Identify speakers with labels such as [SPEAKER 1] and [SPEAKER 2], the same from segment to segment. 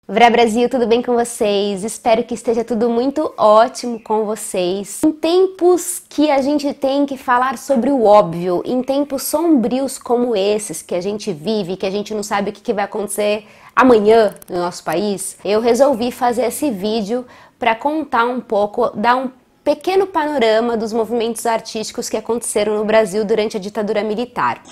[SPEAKER 1] Vrá Brasil, tudo bem com vocês? Espero que esteja tudo muito ótimo com vocês. Em tempos que a gente tem que falar sobre o óbvio, em tempos sombrios como esses que a gente vive, que a gente não sabe o que vai acontecer amanhã no nosso país, eu resolvi fazer esse vídeo para contar um pouco, dar um pequeno panorama dos movimentos artísticos que aconteceram no Brasil durante a ditadura militar.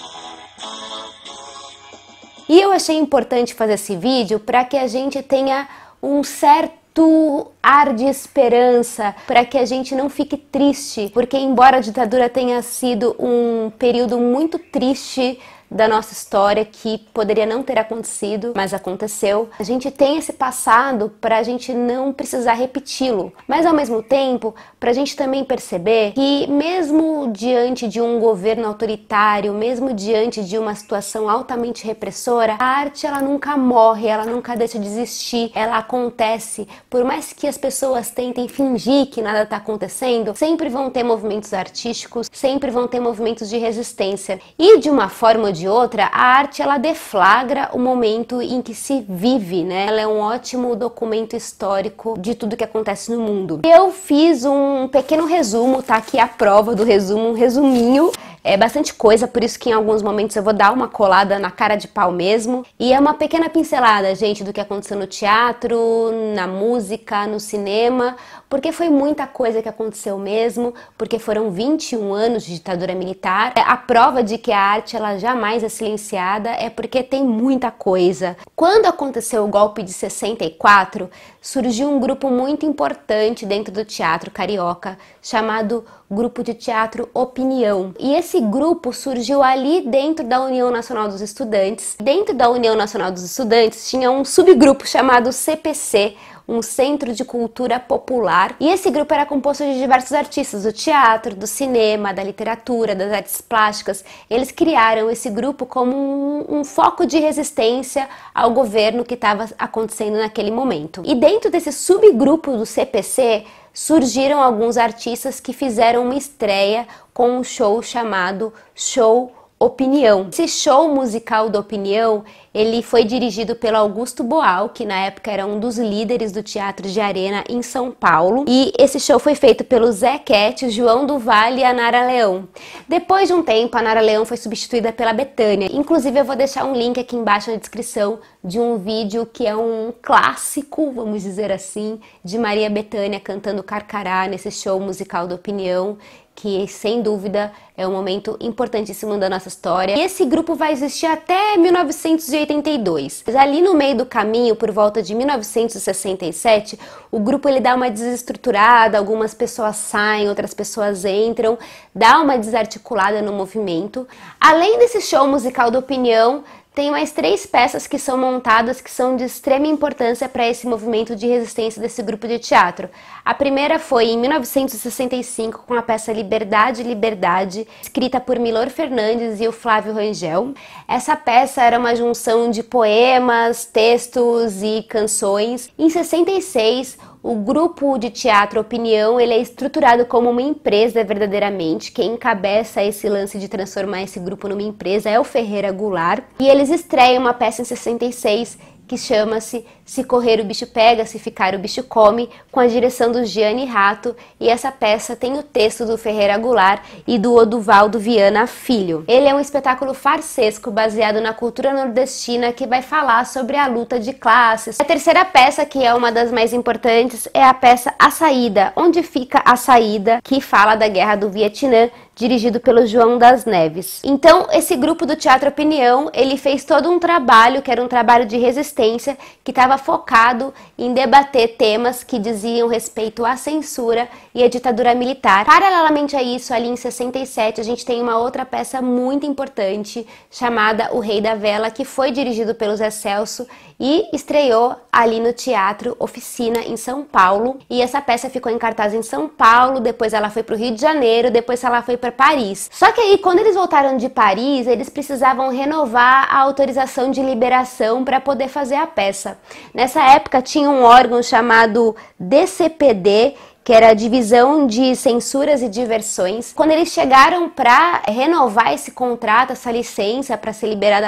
[SPEAKER 1] E eu achei importante fazer esse vídeo para que a gente tenha um certo ar de esperança, para que a gente não fique triste, porque embora a ditadura tenha sido um período muito triste da nossa história, que poderia não ter acontecido, mas aconteceu, a gente tem esse passado para a gente não precisar repeti-lo, mas ao mesmo tempo para a gente também perceber que mesmo diante de um governo autoritário, mesmo diante de uma situação altamente repressora, a arte ela nunca morre, ela nunca deixa de existir, ela acontece. Por mais que as pessoas tentem fingir que nada está acontecendo, sempre vão ter movimentos artísticos, sempre vão ter movimentos de resistência, e de uma forma ou de outra, a arte ela deflagra o momento em que se vive, né? Ela é um ótimo documento histórico de tudo que acontece no mundo. Eu fiz um pequeno resumo, tá aqui a prova do resumo, um resuminho. É bastante coisa, por isso que em alguns momentos eu vou dar uma colada na cara de pau mesmo. E é uma pequena pincelada, gente, do que aconteceu no teatro, na música, no cinema, porque foi muita coisa que aconteceu mesmo, porque foram 21 anos de ditadura militar. A prova de que a arte ela jamais é silenciada é porque tem muita coisa. Quando aconteceu o golpe de 64, surgiu um grupo muito importante dentro do teatro carioca, chamado Grupo de Teatro Opinião. E esse grupo surgiu ali dentro da União Nacional dos Estudantes. Dentro da União Nacional dos Estudantes tinha um subgrupo chamado CPC, um Centro de Cultura Popular, e esse grupo era composto de diversos artistas do teatro, do cinema, da literatura, das artes plásticas. Eles criaram esse grupo como um foco de resistência ao governo que estava acontecendo naquele momento. E dentro desse subgrupo do CPC surgiram alguns artistas que fizeram uma estreia com um show chamado Show Opinião. Esse show musical da Opinião, ele foi dirigido pelo Augusto Boal, que na época era um dos líderes do Teatro de Arena em São Paulo. E esse show foi feito pelo Zé Quete, João do Vale e a Nara Leão. Depois de um tempo, a Nara Leão foi substituída pela Bethânia. Inclusive, eu vou deixar um link aqui embaixo na descrição de um vídeo que é um clássico, vamos dizer assim, de Maria Bethânia cantando Carcará nesse show musical da Opinião, que sem dúvida é um momento importantíssimo da nossa história. E esse grupo vai existir até 1982. Mas ali no meio do caminho, por volta de 1967, o grupo ele dá uma desestruturada, algumas pessoas saem, outras pessoas entram, dá uma desarticulada no movimento. Além desse show musical da Opinião, tem mais 3 peças que são montadas que são de extrema importância para esse movimento de resistência desse grupo de teatro. A primeira foi em 1965 com a peça Liberdade, Liberdade, escrita por Milor Fernandes e o Flávio Rangel. Essa peça era uma junção de poemas, textos e canções. Em 66, o grupo de teatro Opinião ele é estruturado como uma empresa verdadeiramente. Quem encabeça esse lance de transformar esse grupo numa empresa é o Ferreira Goulart. E eles estreiam uma peça em 66 que chama-se Se Correr o Bicho Pega, Se Ficar o Bicho Come, com a direção do Gianni Rato, e essa peça tem o texto do Ferreira Goulart e do Oduvaldo Viana Filho. Ele é um espetáculo farsesco baseado na cultura nordestina que vai falar sobre a luta de classes. A terceira peça, que é uma das mais importantes, é a peça A Saída, Onde Fica a Saída, que fala da Guerra do Vietnã, dirigido pelo João das Neves. Então, esse grupo do Teatro Opinião, ele fez todo um trabalho, que era um trabalho de resistência, que estava focado em debater temas que diziam respeito à censura e à ditadura militar. Paralelamente a isso, ali em 67, a gente tem uma outra peça muito importante, chamada O Rei da Vela, que foi dirigido pelo Zé Celso e estreou ali no Teatro Oficina, em São Paulo. E essa peça ficou em cartaz em São Paulo, depois ela foi para o Rio de Janeiro, depois ela foi para Paris. Só que aí, quando eles voltaram de Paris, eles precisavam renovar a autorização de liberação para poder fazer a peça. Nessa época tinha um órgão chamado DCPD, que era a Divisão de Censuras e Diversões. Quando eles chegaram para renovar esse contrato, essa licença para ser liberada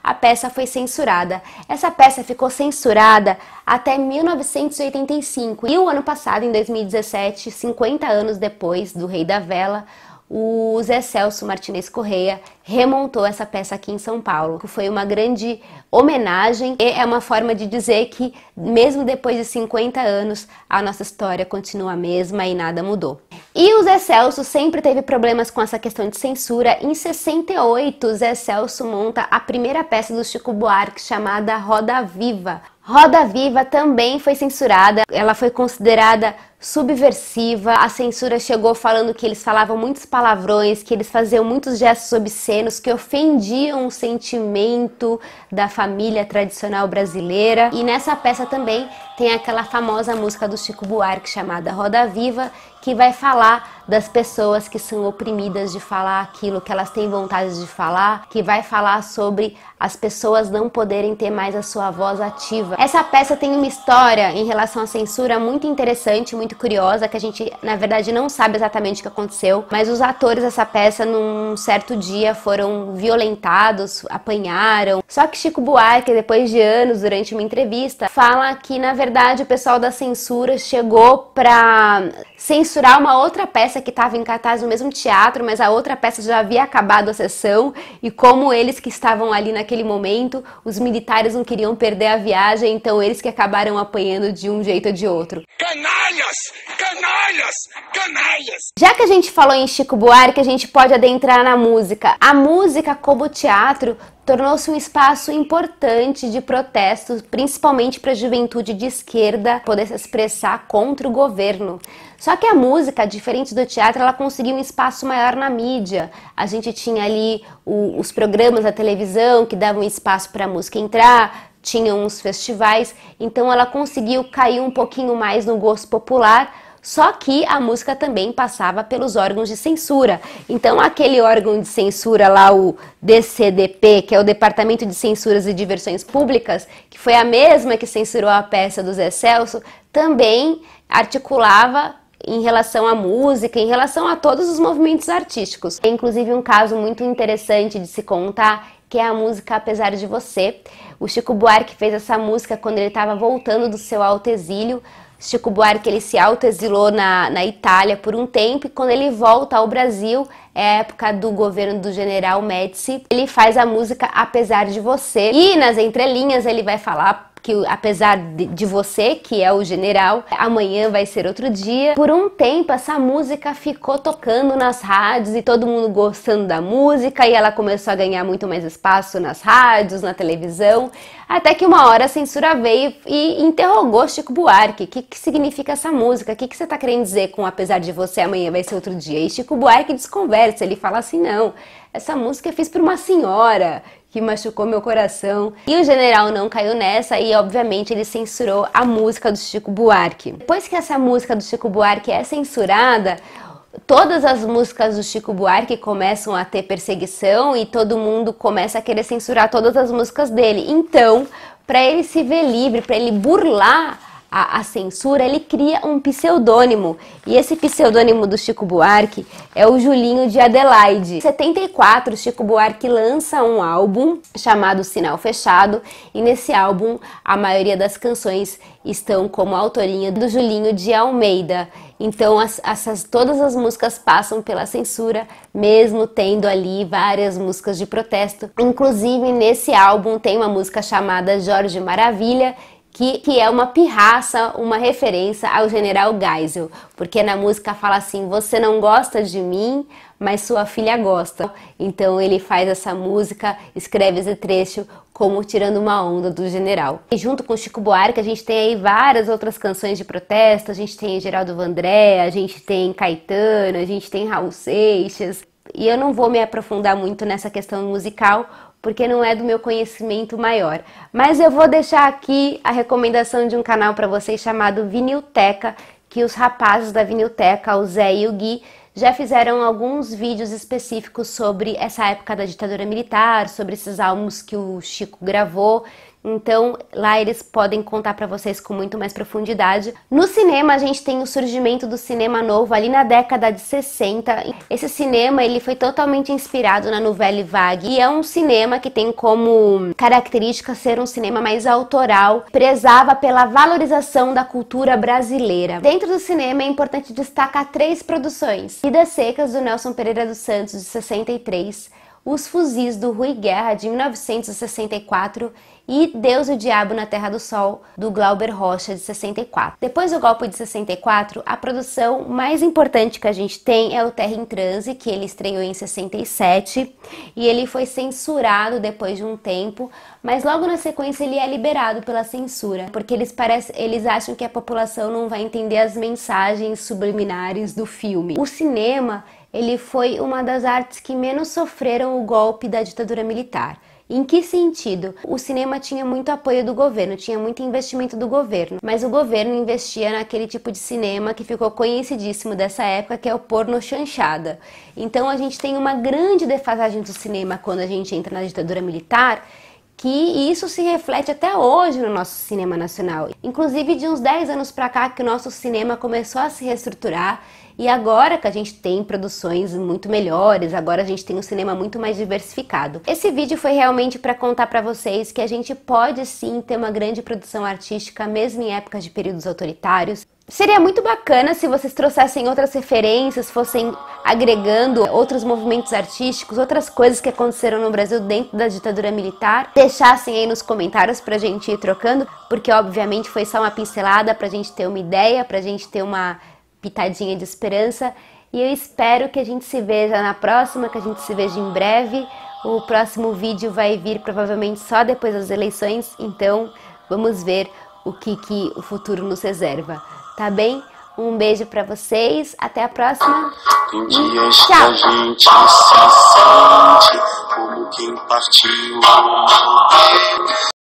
[SPEAKER 1] a peça foi censurada. Essa peça ficou censurada até 1985. E o ano passado, em 2017, 50 anos depois do Rei da Vela, o Zé Celso Martinez Corrêa remontou essa peça aqui em São Paulo. Foi uma grande homenagem e é uma forma de dizer que, mesmo depois de 50 anos, a nossa história continua a mesma e nada mudou. E o Zé Celso sempre teve problemas com essa questão de censura. Em 68, o Zé Celso monta a primeira peça do Chico Buarque, chamada Roda Viva. Roda Viva também foi censurada, ela foi considerada subversiva. A censura chegou falando que eles falavam muitos palavrões, que eles faziam muitos gestos obscenos que ofendiam o sentimento da família tradicional brasileira. E nessa peça também tem aquela famosa música do Chico Buarque chamada Roda Viva, que vai falar das pessoas que são oprimidas de falar aquilo que elas têm vontade de falar, que vai falar sobre as pessoas não poderem ter mais a sua voz ativa. Essa peça tem uma história em relação à censura muito interessante, muito curiosa, que a gente, na verdade, não sabe exatamente o que aconteceu, mas os atores dessa peça, num certo dia, foram violentados, apanharam. Só que Chico Buarque, depois de anos, durante uma entrevista, fala que, na verdade, o pessoal da censura chegou para censurar uma outra peça que estava em cartaz no mesmo teatro, mas a outra peça já havia acabado a sessão, e como eles que estavam ali naquele momento, os militares não queriam perder a viagem, então eles que acabaram apanhando de um jeito ou de outro.
[SPEAKER 2] Canalhas! Canalhas! Canalhas!
[SPEAKER 1] Já que a gente falou em Chico Buarque, a gente pode adentrar na música. A música, como o teatro, tornou-se um espaço importante de protesto, principalmente para a juventude de esquerda poder se expressar contra o governo. Só que a música, diferente do teatro, ela conseguiu um espaço maior na mídia. A gente tinha ali os programas da televisão que davam espaço para a música entrar, tinham os festivais, então ela conseguiu cair um pouquinho mais no gosto popular. Só que a música também passava pelos órgãos de censura. Então aquele órgão de censura lá, o DCDP, que é o Departamento de Censuras e Diversões Públicas, que foi a mesma que censurou a peça do Zé Celso, também articulava em relação à música, em relação a todos os movimentos artísticos. Tem inclusive um caso muito interessante de se contar, que é a música Apesar de Você. O Chico Buarque fez essa música quando ele estava voltando do seu autoexílio. Chico Buarque, ele se autoexilou na Itália por um tempo, e quando ele volta ao Brasil, é a época do governo do general Médici, ele faz a música Apesar de Você, e nas entrelinhas ele vai falar que apesar de você, que é o general, amanhã vai ser outro dia. Por um tempo essa música ficou tocando nas rádios e todo mundo gostando da música, e ela começou a ganhar muito mais espaço nas rádios, na televisão, até que uma hora a censura veio e interrogou Chico Buarque. O que significa essa música? O que você está querendo dizer com Apesar de Você, amanhã vai ser outro dia? E Chico Buarque desconversa, ele fala assim, não, essa música eu fiz para uma senhora que machucou meu coração. E o general não caiu nessa e, obviamente, ele censurou a música do Chico Buarque. Depois que essa música do Chico Buarque é censurada, todas as músicas do Chico Buarque começam a ter perseguição e todo mundo começa a querer censurar todas as músicas dele. Então, para ele se ver livre, para ele burlar a censura, ele cria um pseudônimo. E esse pseudônimo do Chico Buarque é o Julinho de Adelaide. Em 74, Chico Buarque lança um álbum chamado Sinal Fechado, e nesse álbum a maioria das canções estão como autoria do Julinho de Almeida. Então todas as músicas passam pela censura, mesmo tendo ali várias músicas de protesto. Inclusive nesse álbum tem uma música chamada Jorge Maravilha, que é uma pirraça, uma referência ao general Geisel, porque na música fala assim, você não gosta de mim, mas sua filha gosta. Então ele faz essa música, escreve esse trecho como tirando uma onda do general. E junto com Chico Buarque a gente tem aí várias outras canções de protesto, a gente tem Geraldo Vandré, a gente tem Caetano, a gente tem Raul Seixas, e eu não vou me aprofundar muito nessa questão musical, porque não é do meu conhecimento maior. Mas eu vou deixar aqui a recomendação de um canal para vocês chamado Vinilteca, que os rapazes da Vinilteca, o Zé e o Gui, já fizeram alguns vídeos específicos sobre essa época da ditadura militar, sobre esses álbuns que o Chico gravou, Então lá eles podem contar para vocês com muito mais profundidade. No cinema a gente tem o surgimento do cinema novo ali na década de 60. Esse cinema ele foi totalmente inspirado na Nouvelle Vague e é um cinema que tem como característica ser um cinema mais autoral, prezava pela valorização da cultura brasileira. Dentro do cinema é importante destacar 3 produções: Vidas Secas do Nelson Pereira dos Santos de 63, Os Fuzis do Rui Guerra de 1964 e Deus e o Diabo na Terra do Sol, do Glauber Rocha, de 64. Depois do golpe de 64, a produção mais importante que a gente tem é o Terra em Transe, que ele estreou em 67, e ele foi censurado depois de um tempo, mas logo na sequência ele é liberado pela censura, porque eles acham que a população não vai entender as mensagens subliminares do filme. O cinema, ele foi uma das artes que menos sofreram o golpe da ditadura militar. Em que sentido? O cinema tinha muito apoio do governo, tinha muito investimento do governo, mas o governo investia naquele tipo de cinema que ficou conhecidíssimo dessa época, que é o porno chanchada. Então a gente tem uma grande defasagem do cinema quando a gente entra na ditadura militar, que isso se reflete até hoje no nosso cinema nacional. Inclusive de uns 10 anos pra cá que o nosso cinema começou a se reestruturar, e agora que a gente tem produções muito melhores, agora a gente tem um cinema muito mais diversificado. Esse vídeo foi realmente para contar para vocês que a gente pode sim ter uma grande produção artística mesmo em épocas de períodos autoritários. Seria muito bacana se vocês trouxessem outras referências, fossem agregando outros movimentos artísticos, outras coisas que aconteceram no Brasil dentro da ditadura militar. Deixassem aí nos comentários pra gente ir trocando, porque obviamente foi só uma pincelada pra gente ter uma ideia, pra gente ter uma pitadinha de esperança. E eu espero que a gente se veja na próxima, que a gente se veja em breve. O próximo vídeo vai vir provavelmente só depois das eleições, então vamos ver o que o futuro nos reserva. Tá bem? Um beijo pra vocês, até a próxima.
[SPEAKER 3] Tem dias
[SPEAKER 1] Tchau!
[SPEAKER 3] que a gente se sente como quem partiu.